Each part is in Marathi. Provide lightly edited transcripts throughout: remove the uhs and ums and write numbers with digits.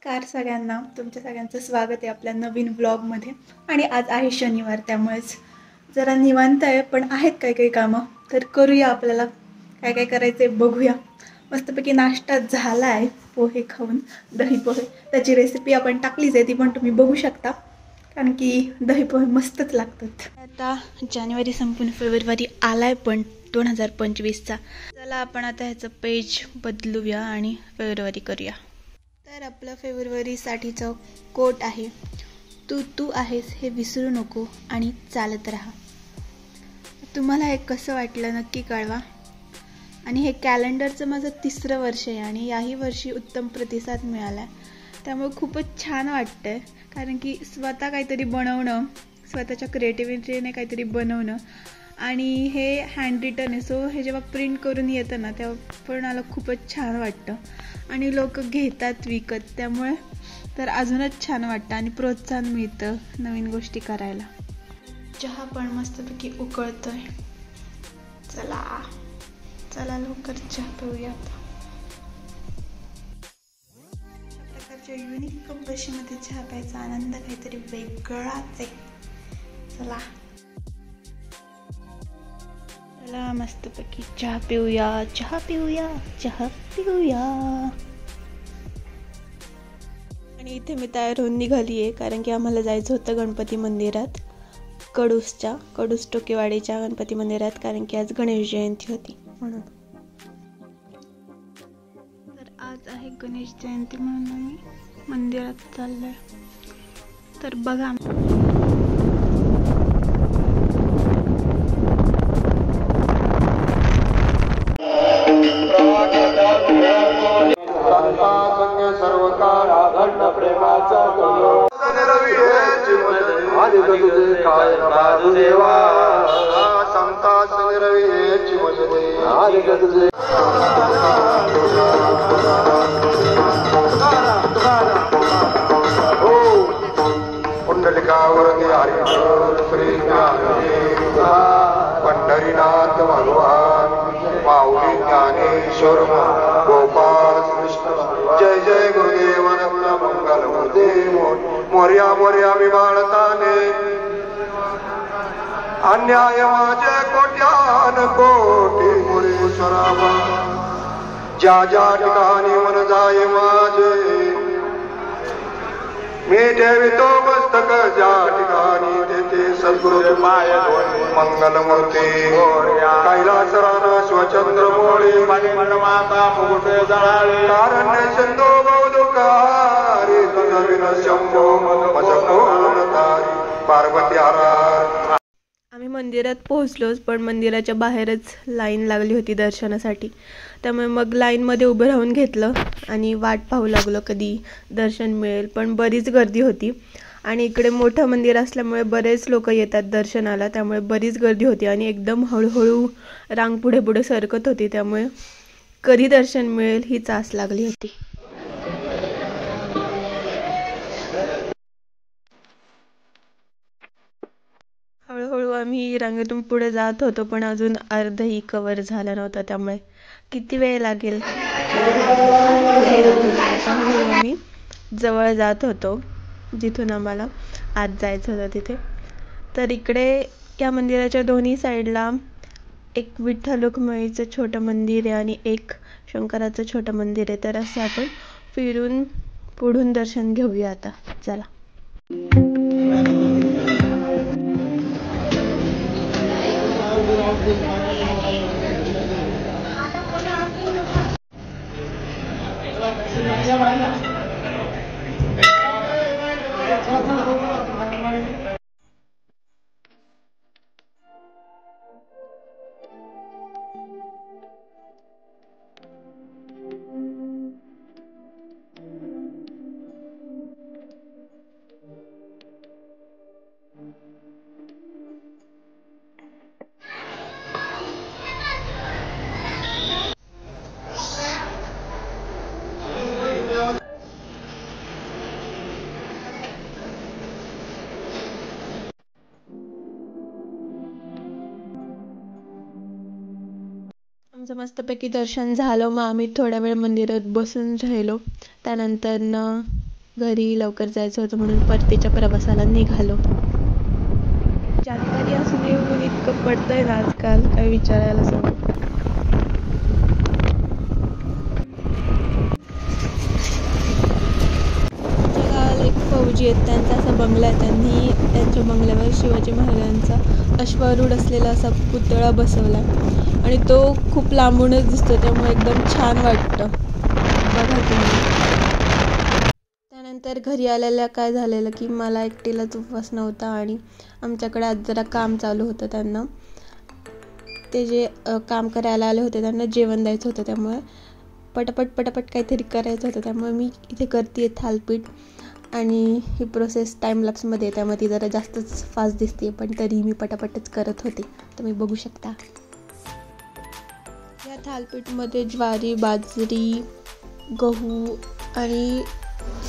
नमस्कार सगळ्यांना, तुमच्या सगळ्यांचं स्वागत आहे आपल्या नवीन व्लॉगमध्ये. आणि आज आहे शनिवार, त्यामुळेच जरा निवांत आहे, पण आहेत काही काही कामं, तर करूया. आपल्याला काय काय करायचं आहे बघूया. मस्तपैकी नाश्ता झाला आहे, पोहे खाऊन, दही पोहे. त्याची रेसिपी आपण टाकलीच आहे, ती पण तुम्ही बघू शकता, कारण की दही पोहे मस्तच लागतात. आता जानेवारी संपून फेब्रुवारी आलाय, पण 2025चा. चला आपण आता ह्याचं पेज बदलूया आणि फेब्रुवारी करूया. तर आपलं फेब्रुवारीसाठीचं कोट आहे, तू तू आहेस हे विसरू नको आणि चालत राहा. तुम्हाला हे कसं वाटलं नक्की कळवा. आणि हे कॅलेंडरचं माझं 3रं वर्ष आहे आणि याही वर्षी उत्तम प्रतिसाद मिळाला, त्यामुळे खूपच छान वाटतंय. कारण की स्वतः काहीतरी बनवणं, स्वतःच्या क्रिएटिव्हिटीने काहीतरी बनवणं, आणि हे हँड रिटन आहे, सो हे जेव्हा प्रिंट करून येतं ना, तेव्हा पण मला खूपच छान वाटतं आणि लोक घेतात विकत, त्यामुळे तर अजूनच छान वाटतं आणि प्रोत्साहन मिळतं नवीन गोष्टी करायला. चहा पण मस्तपैकी उकळतोय. चला चला लवकर चहा पिऊया. आता अशा प्रकारच्या युनिक कंपनीमध्ये चहा प्यायचा आनंद काहीतरी वेगळाच आहे. चला चला मस्तपैकी चहा पिऊया, चहा पिऊया, चहा पिऊया. आणि इथे मी तयार होऊन निघाली आहे, कारण की आम्हाला जायचं होतं गणपती मंदिरात, कडूस टोकेवाडीच्या गणपती मंदिरात, कारण की आज गणेश जयंती होती म्हणून. तर आज आहे गणेश जयंती म्हणून आम्ही मंदिरात चाललोय. तर बघा, पुंडलिकावरती हरिहर श्री पंढरीनाथ भगवान माऊली ज्ञानेश्वर गोपाळ कृष्ण जय जय गुरुदेव मंगल गुरुदेव मोर्या मोर्या विबाळताने अन्याय माझे कोट्यान कोटी मुनीश्वरावा ज्या ज्या ठिकाणी मन जाय माझे मी ठेवितो मस्तक ज्या ठिकाणी तेथे सद्गुरु मंगलमूर्ती कैलास राणा स्वचंद्र मोळी माता मुकुट जळाळे कारण्य सिंधू बौदुकारी तुझविन शंभो मजकोणतारी पार्वती आरार. आम्ही मंदिरात पोहोचलोच, पण मंदिराच्या बाहेरच लाईन लागली होती दर्शनासाठी, त्यामुळे मग लाईनमध्ये उभं राहून घेतलं आणि वाट पाहू लागलो कधी दर्शन मिळेल. पण बरीच गर्दी होती आणि इकडे मोठं मंदिर असल्यामुळे बरेच लोक येतात दर्शनाला, त्यामुळे बरीच गर्दी होती आणि एकदम हळूहळू रांग पुढे पुढे सरकत होती, त्यामुळे कधी दर्शन मिळेल हीच आस लागली होती. हळूहळू आम्ही रांगेतून पुढे जात होतो, पण अजून अर्धही कव्हर झाला नव्हता, त्यामुळे किती वेळ लागेल. आम्ही जवळ जात होतो जिथून आम्हाला आत जायचं होतं तिथे. तर इकडे या मंदिराच्या दोन्ही साईडला एक विठ्ठल रुक्मिणीचं छोटं मंदिर आहे आणि एक शंकराचं छोटं मंदिर आहे. तर असं आपण फिरून पुढून दर्शन घेऊया आता. चला. आमचं मस्तपैकी दर्शन झालं. मग आम्ही थोड्या वेळ मंदिरात बसून राहिलो. त्यानंतर घरी लवकर जायचं होतं म्हणून परतीच्या प्रवासाला निघालो. जानेवारी असून ऊन इतकं पडतंय ना आजकाल, काय विचारायला सांगू. आमच्या गावाला एक फौजी आहेत, त्यांचा असा बंगला आहे. त्यांनी त्यांच्या बंगल्यावर शिवाजी महाराजांचा अश्वारूढ असलेला असा पुतळा बसवला आणि तो खूप लांबूनच दिसतो, त्यामुळे एकदम छान वाटतं. बघा तुम्ही. त्यानंतर घरी आलेल्या काय झालेलं की मला एकटीलाच उपवास नव्हता आणि आमच्याकडे आज जरा काम चालू होतं. त्यांना ते जे काम करायला आले होते त्यांना जेवण द्यायचं होतं, त्यामुळे पटापट काहीतरी करायचं होतं. त्यामुळे मी इथे करते थालपीठ आणि ही प्रोसेस टाईमलॅप्समध्ये आहे, त्यामुळे ती जरा जास्तच फास्ट दिसते, पण तरी मी पटापटच करत होते. तुम्ही बघू शकता. या थालपीठमध्ये ज्वारी, बाजरी, गहू आणि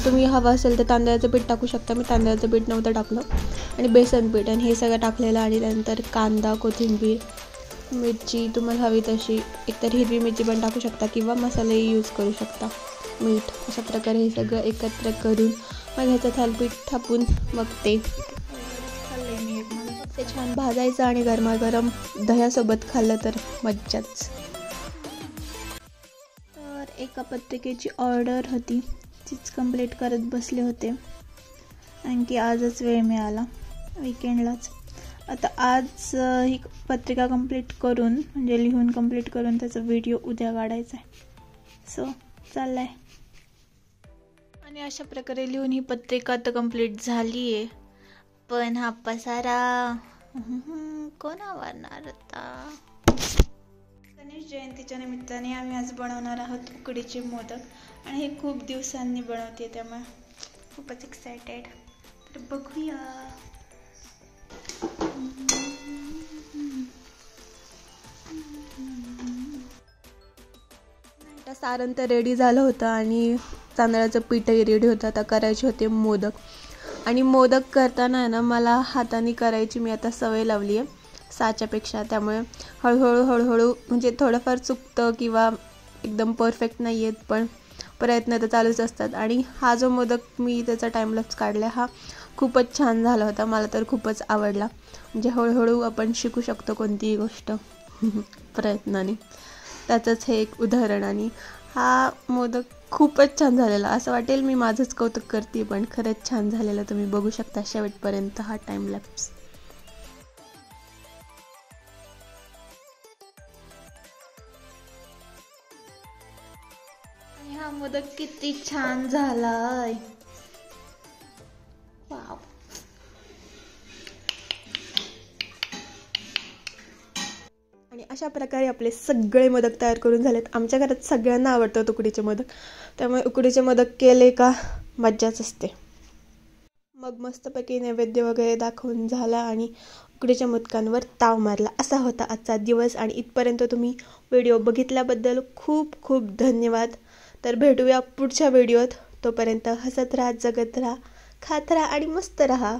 तुम्ही हवं असेल तर तांदळाचं पीठ टाकू शकता. मी तांदळाचं पीठ नव्हतं टाकलं. आणि बेसन पीठ आणि हे सगळं टाकलेलं. आणि त्यानंतर कांदा, कोथिंबीर, मिरची तुम्हाला हवी तशी, एकतर हिरवी मिरची पण टाकू शकता किंवा मसालेही यूज करू शकता, मीठ. अशा प्रकारे हे सगळं एकत्र करून मग ह्याचं थालपीठ थापून मग ते ते छान भाजायचं आणि गरमागरम दह्यासोबत खाल्लं तर मज्जाच. तर एका पत्रिकेची ऑर्डर होती, तीच कंप्लीट करत बसले होते. आणखी आजच वेळ मिळाला, विकेंडलाच. आता आज ही पत्रिका कंप्लीट करून, म्हणजे लिहून कंप्लीट करून त्याचा व्हिडिओ उद्या काढायचा आहे. सो चाललं आहे. आणि अशा प्रकारे लिहून ही पत्रिका तर कंप्लीट झाली आहे. पण हा पसारा कोण आवरणार आता. गणेश जयंतीच्या निमित्ताने आम्ही आज बनवणार आहोत उकडीचे मोदक आणि हे खूप दिवसांनी बनवते, त्यामुळे खूपच एक्सायटेड. तर बघूया. आता सारण तर रेडी झालं होतं आणि तांदळाचं पीठही रेडी होतं. आता करायचे होते मोदक. आणि मोदक करताना आहे ना मला हाताने करायची मी आता सवय लावली आहे साच्यापेक्षा, त्यामुळे हळूहळू म्हणजे थोडंफार चुकतं किंवा एकदम परफेक्ट नाही आहेत, पण प्रयत्न तर चालूच असतात. आणि हा जो मोदक मी त्याचा टाईमलॅप्स काढला हा खूपच छान झाला होता, मला तर खूपच आवडला. म्हणजे हळूहळू आपण शिकू शकतो कोणतीही गोष्ट प्रयत्नाने, त्याचंच हे एक उदाहरण. आणि हा मोदक खूपच छान झालेला, असं वाटेल मी माझंच कौतुक करते, पण खरंच छान झालेलं. तुम्ही बघू शकता शेवटपर्यंत हा टाईमलॅप्स. आणि हा मोदक किती छान झालाय, वाव. आणि अशा प्रकारे आपले सगळे मोदक तयार करून झालेत. आमच्या घरात सगळ्यांना आवडतात उकडीचे मोदक, त्यामुळे उकडीचे मोदक केले का मज्जाच असते. मग मस्तपैकी नैवेद्य वगैरे दाखवून झाला आणि उकडीच्या मोदकांवर ताव मारला. असा होता आजचा दिवस. आणि इथपर्यंत तुम्ही व्हिडिओ बघितल्याबद्दल खूप खूप धन्यवाद. तर भेटूया पुढच्या व्हिडिओत. तोपर्यंत हसत राहा, जगत राहा, खात राहा आणि मस्त राहा.